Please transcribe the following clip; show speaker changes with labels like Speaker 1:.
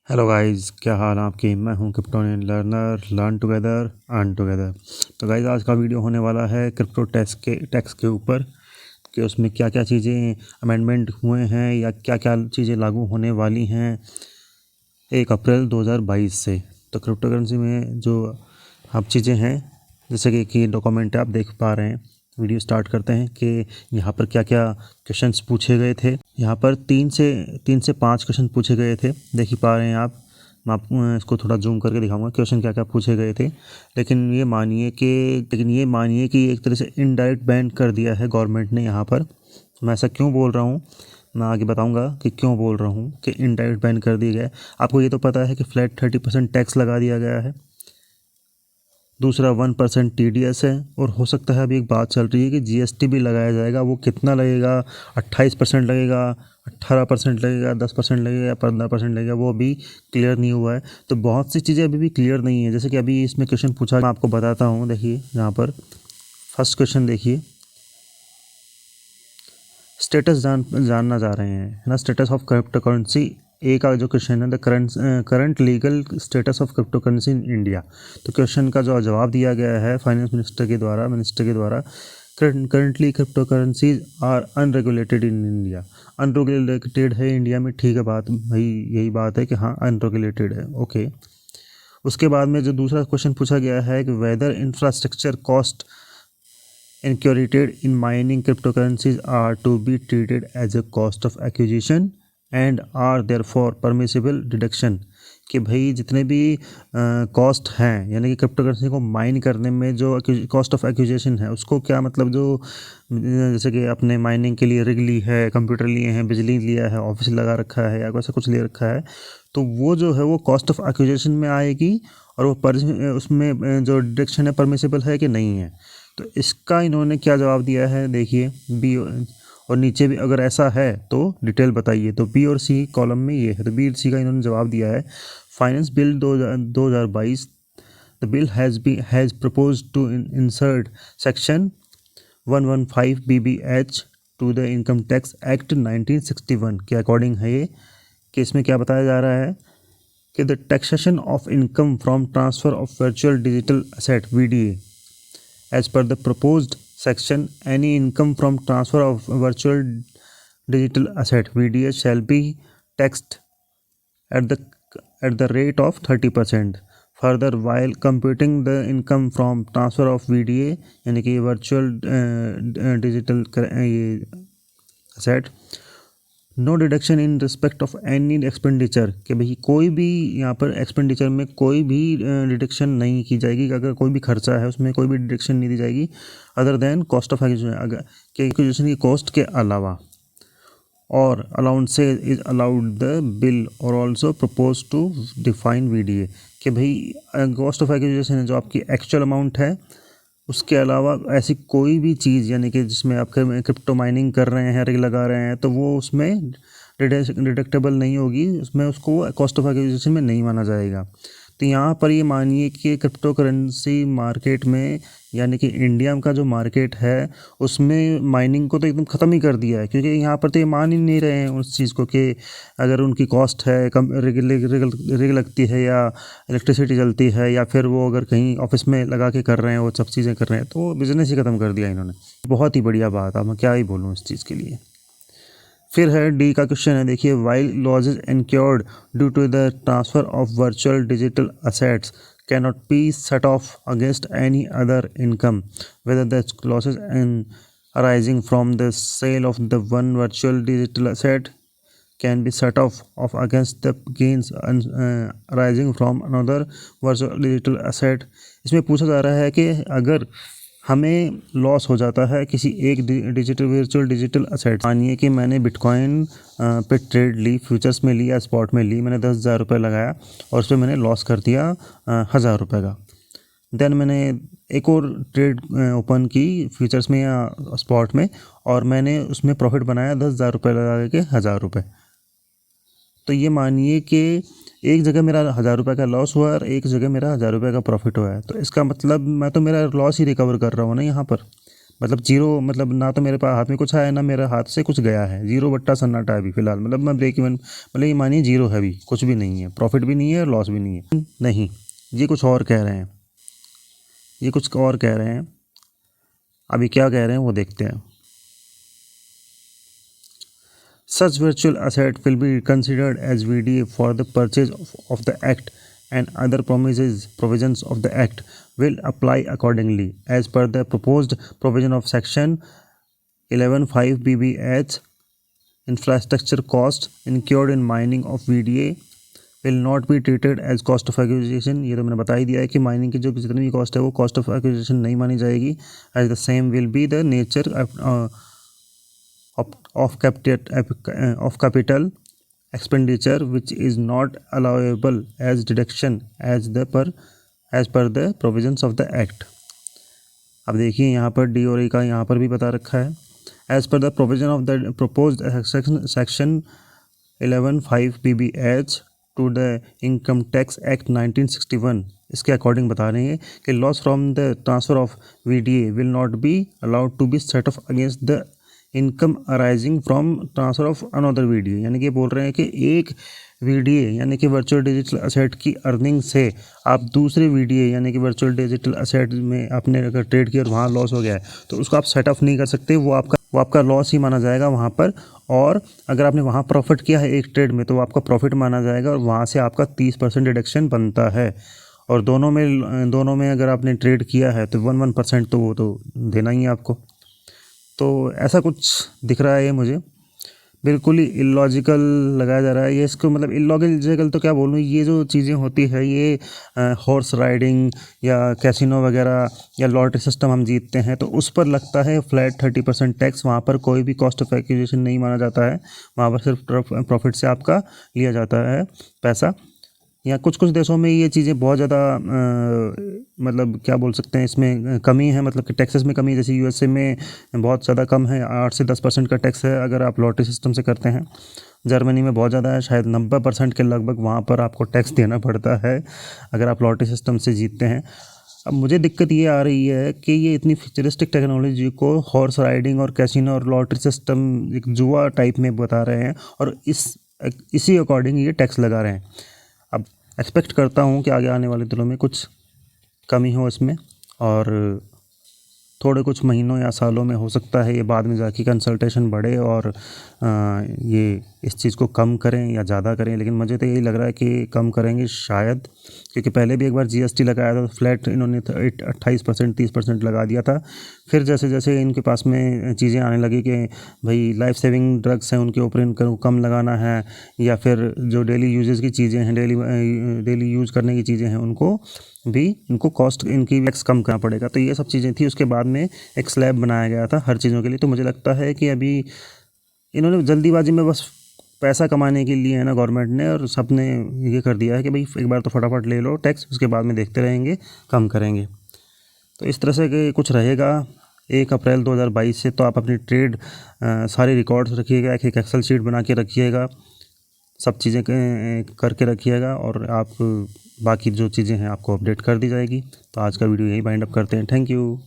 Speaker 1: Hello guys, क्या हाल है आपके। मैं हूं Kryptonian learner, learn together earn together. तो गाइस, आज का वीडियो होने वाला है क्रिप्टो टैक्स के ऊपर कि उसमें क्या क्या चीज़ें अमेंडमेंट हुए हैं या क्या क्या चीज़ें लागू होने वाली हैं 1 अप्रैल 2022 से। तो क्रिप्टो करेंसी में जो अब चीज़ें हैं, जैसे कि डॉक्यूमेंट आप देख पा रहे हैं। वीडियो स्टार्ट करते हैं कि यहाँ पर क्या क्या क्वेश्चंस पूछे गए थे। यहाँ पर तीन से 5 क्वेश्चन पूछे गए थे, देख ही पा रहे हैं आप। मैं आपको इसको थोड़ा जूम करके दिखाऊंगा क्वेश्चन क्या क्या पूछे गए थे। लेकिन ये मानिए कि एक तरह से इनडायरेक्ट बैन कर दिया है गवर्नमेंट ने यहाँ पर। मैं ऐसा क्यों बोल रहा हूँ, मैं आगे बताऊंगा कि क्यों बोल रहा हूँ कि इनडायरेक्ट बैन कर दिया गया है। आपको ये तो पता है कि फ्लैट 30% टैक्स लगा दिया गया है। दूसरा 1% TDS है, और हो सकता है अभी एक बात चल रही है कि GST भी लगाया जाएगा। वो कितना लगेगा, 28% लगेगा, 18% लगेगा, 10% लगेगा या 15% लगेगा, वो अभी क्लियर नहीं हुआ है। तो बहुत सी चीज़ें अभी भी क्लियर नहीं है। जैसे कि अभी इसमें क्वेश्चन पूछा, मैं आपको बताता हूँ। देखिए यहाँ पर फर्स्ट क्वेश्चन देखिए, स्टेटस जानना चाह रहे हैं, है ना। स्टेटस ऑफ क्रिप्टो करेंसी ए का जो क्वेश्चन है, the current legal status of crypto currency in India. तो क्वेश्चन का जो जवाब दिया गया है फाइनेंस मिनिस्टर के द्वारा, currently crypto currencies are unregulated in India. Unregulated है इंडिया में, ठीक है बात भाई, यही बात है कि हाँ अनरेगुलेटेड है, ओके। उसके बाद में जो दूसरा क्वेश्चन पूछा गया है कि whether infrastructure cost incurred in mining cryptocurrencies are to be treated as a cost of acquisition and are therefore permissible deduction। कि भाई जितने भी कॉस्ट हैं, यानी कि क्रिप्टो करेंसी को माइन करने में जो कॉस्ट ऑफ एक्विजिशन है, उसको क्या मतलब, जो जैसे कि अपने माइनिंग के लिए रिग ली है, कंप्यूटर लिए हैं, बिजली लिया है, ऑफिस लगा रखा है या वैसा कुछ ले रखा है, तो वो जो है वो कॉस्ट ऑफ एक्विजिशन में आएगी। और वो उसमें जो डिडक्शन है परमिसिबल है कि नहीं है। तो इसका इन्होंने क्या जवाब दिया है, देखिए बी। और नीचे भी अगर ऐसा है तो डिटेल बताइए। तो बी और सी कॉलम में ये है, तो बी और सी का इन्होंने जवाब दिया है। Finance bill 2022, the bill has propose to insert section 115 BBH to the income tax act 1961 के अकॉर्डिंग है ये। कि इसमें क्या बताया जा रहा है कि the taxation of income from transfer of virtual digital asset VDA। As per the proposed section, any income from transfer of virtual digital asset VDA shall be taxed at the rate of 30%. Further, while computing the income from transfer of VDA यानी कि virtual digital asset, no deduction in respect of any expenditure. कि भाई कोई भी यहाँ पर expenditure में कोई भी डिडक्शन नहीं की जाएगी। अगर कोई भी खर्चा है उसमें कोई भी डिडक्शन नहीं दी जाएगी other than cost of acquisition, अगर एक्विजिशन की कॉस्ट के अलावा। और allowance is allowed the bill और also propose to define VDA। कि भाई कॉस्ट ऑफ एक्विजिशन है जो आपकी एक्चुअल अमाउंट है, उसके अलावा ऐसी कोई भी चीज़, यानी कि जिसमें आप क्रिप्टो माइनिंग कर रहे हैं, रिग लगा रहे हैं, तो वो उसमें डिडक्टेबल नहीं होगी, उसमें उसको कॉस्ट ऑफ एक्विजिशन में नहीं माना जाएगा। तो यहाँ पर ये मानिए कि क्रिप्टो करेंसी मार्केट में, यानी कि इंडिया का जो मार्केट है, उसमें माइनिंग को तो एकदम ख़त्म ही कर दिया है। क्योंकि यहाँ पर तो ये मान ही नहीं रहे हैं उस चीज़ को कि अगर उनकी कॉस्ट है कम, रिग लगती है या इलेक्ट्रिसिटी चलती है, या फिर वो अगर कहीं ऑफिस में लगा के कर रहे हैं, वो सब चीज़ें कर रहे हैं, तो बिज़नेस ही ख़त्म कर दिया इन्होंने। बहुत ही बढ़िया बात, अब मैं क्या ही बोलूँ इस चीज़ के लिए। फिर है डी का क्वेश्चन है, देखिए while losses incurred due to the transfer of virtual digital assets cannot be set off against any other income, whether the losses arising from the sale of the one virtual digital asset can be set off against the gains arising from another virtual digital asset। इसमें पूछा जा रहा है कि अगर हमें loss हो जाता है किसी एक वर्चुअल डिजिटल असेट, मानिए कि मैंने बिटकॉइन पे ट्रेड ली, फ्यूचर्स में ली या स्पॉट में ली, मैंने 10,000 रुपये लगाया और उस पर मैंने लॉस कर दिया 1,000 रुपये का। देन मैंने एक और ट्रेड ओपन की फ्यूचर्स में या स्पॉट में, और मैंने उसमें प्रॉफिट बनाया 10,000 रुपये लगा के 1,000 रुपये। तो ये मानिए कि एक जगह मेरा 1,000 रुपये का लॉस हुआ और एक जगह मेरा 1,000 रुपये का प्रॉफिट हुआ है। तो इसका मतलब मैं तो मेरा लॉस ही रिकवर कर रहा हूँ ना यहाँ पर। मतलब जीरो, मतलब ना तो मेरे पास हाथ में कुछ आया ना मेरे हाथ से कुछ गया है, जीरो बट्टा सन्नाटा है अभी फ़िलहाल। मतलब मैं ब्रेक इवन, मतलब ये मानिए जीरो है, अभी कुछ भी नहीं है, प्रॉफिट भी नहीं है और लॉस भी नहीं है। नहीं, ये कुछ और कह रहे हैं, ये कुछ और कह रहे हैं। अभी क्या कह रहे हैं वो देखते हैं। Such virtual asset will be considered as VDA for the purchase of the Act, and other provisions of the Act will apply accordingly as per the proposed provision of Section 11(5) BBH. Infrastructure costs incurred in mining of VDA will not be treated as cost of acquisition। ये तो मैंने बता ही दिया है कि mining की जो जितनी भी कॉस्ट है वो कॉस्ट ऑफ एक्विजिशन नहीं मानी जाएगी। As the same will be the nature of capital expenditure which is not allowable as deduction as per the provisions of the act। अब देखिए यहाँ पर डी और ई का यहाँ पर भी बता रखा है। As per the provision of the proposed section 11(5) BBH to the income tax act 1961, इसके अकॉर्डिंग बता रहे हैं कि loss from the transfer of VDA will not be allowed to be set off against the income arising from transfer of another VDA। यानी कि बोल रहे हैं कि एक VDA यानी कि वर्चुअल डिजिटल असेट की अर्निंग से आप दूसरे VDA यानी कि वर्चुअल डिजिटल असेट में आपने अगर ट्रेड किया और वहाँ लॉस हो गया है तो उसको आप सेट ऑफ नहीं कर सकते, वो आपका लॉस ही माना जाएगा वहाँ पर। और अगर आपने वहाँ प्रॉफिट किया है एक ट्रेड में तो वो आपका प्रॉफिट माना जाएगा और वहाँ से आपका 30% डिडक्शन बनता है। और दोनों में अगर आपने ट्रेड किया है तो 1% तो वो तो देना ही है आपको। तो ऐसा कुछ दिख रहा है ये मुझे, बिल्कुल ही इलॉजिकल लगाया जा रहा है ये इसको। मतलब इलॉजिकल तो क्या बोलूँ, ये जो चीज़ें होती है ये हॉर्स राइडिंग या कैसीनो वगैरह या लॉटरी सिस्टम हम जीतते हैं तो उस पर लगता है फ्लैट 30% टैक्स। वहाँ पर कोई भी कॉस्ट ऑफ एक्विजिशन नहीं माना जाता है, वहाँ पर सिर्फ प्रॉफिट से आपका लिया जाता है पैसा। या कुछ देशों में ये चीज़ें बहुत ज़्यादा मतलब क्या बोल सकते हैं, इसमें कमी है, मतलब कि टैक्सेस में कमी है। जैसे USA में बहुत ज़्यादा कम है, 8 से 10% का टैक्स है अगर आप लॉटरी सिस्टम से करते हैं। जर्मनी में बहुत ज़्यादा है, शायद 90% के लगभग वहाँ पर आपको टैक्स देना पड़ता है अगर आप लॉटरी सिस्टम से जीतते हैं। अब मुझे दिक्कत ये आ रही है कि ये इतनी फ्यूचरिस्टिक टेक्नोलॉजी को हॉर्स राइडिंग और कैसीनो और लॉटरी सिस्टम एक जुआ टाइप में बता रहे हैं और इसी अकॉर्डिंग ये टैक्स लगा रहे हैं। अब एक्सपेक्ट करता हूँ कि आगे आने वाले दिनों में कुछ कमी हो इसमें और थोड़े कुछ महीनों या सालों में हो सकता है ये बाद में जाके कंसल्टेशन बढ़े और ये इस चीज़ को कम करें या ज़्यादा करें। लेकिन मुझे तो यही लग रहा है कि कम करेंगे शायद, क्योंकि पहले भी एक बार GST लगाया था तो फ्लैट इन्होंने 28% 30% लगा दिया था। फिर जैसे जैसे इनके पास में चीज़ें आने लगी कि भाई लाइफ सेविंग ड्रग्स हैं उनके ऊपर इनको कम लगाना है, या फिर जो डेली यूजेस की चीज़ें हैं, डेली यूज़ करने की चीज़ें हैं उनको भी इनको कॉस्ट इनकी टैक्स कम करना पड़ेगा। तो ये सब चीज़ें थी, उसके बाद में एक स्लैब बनाया गया था हर चीज़ों के लिए। तो मुझे लगता है कि अभी इन्होंने जल्दीबाजी में बस पैसा कमाने के लिए है ना गवर्नमेंट ने, और सब ने ये कर दिया है कि भाई एक बार तो फटाफट ले लो टैक्स, उसके बाद में देखते रहेंगे कम करेंगे। तो इस तरह से कि कुछ रहेगा 1 अप्रैल 2022 से। तो आप अपनी ट्रेड सारे रिकॉर्ड्स रखिएगा, एक एक्सेल शीट बना के रखिएगा, सब चीज़ें करके रखिएगा और आप बाकी जो चीज़ें हैं आपको अपडेट कर दी जाएगी। तो आज का वीडियो यही वाइंड अप करते हैं। Thank you.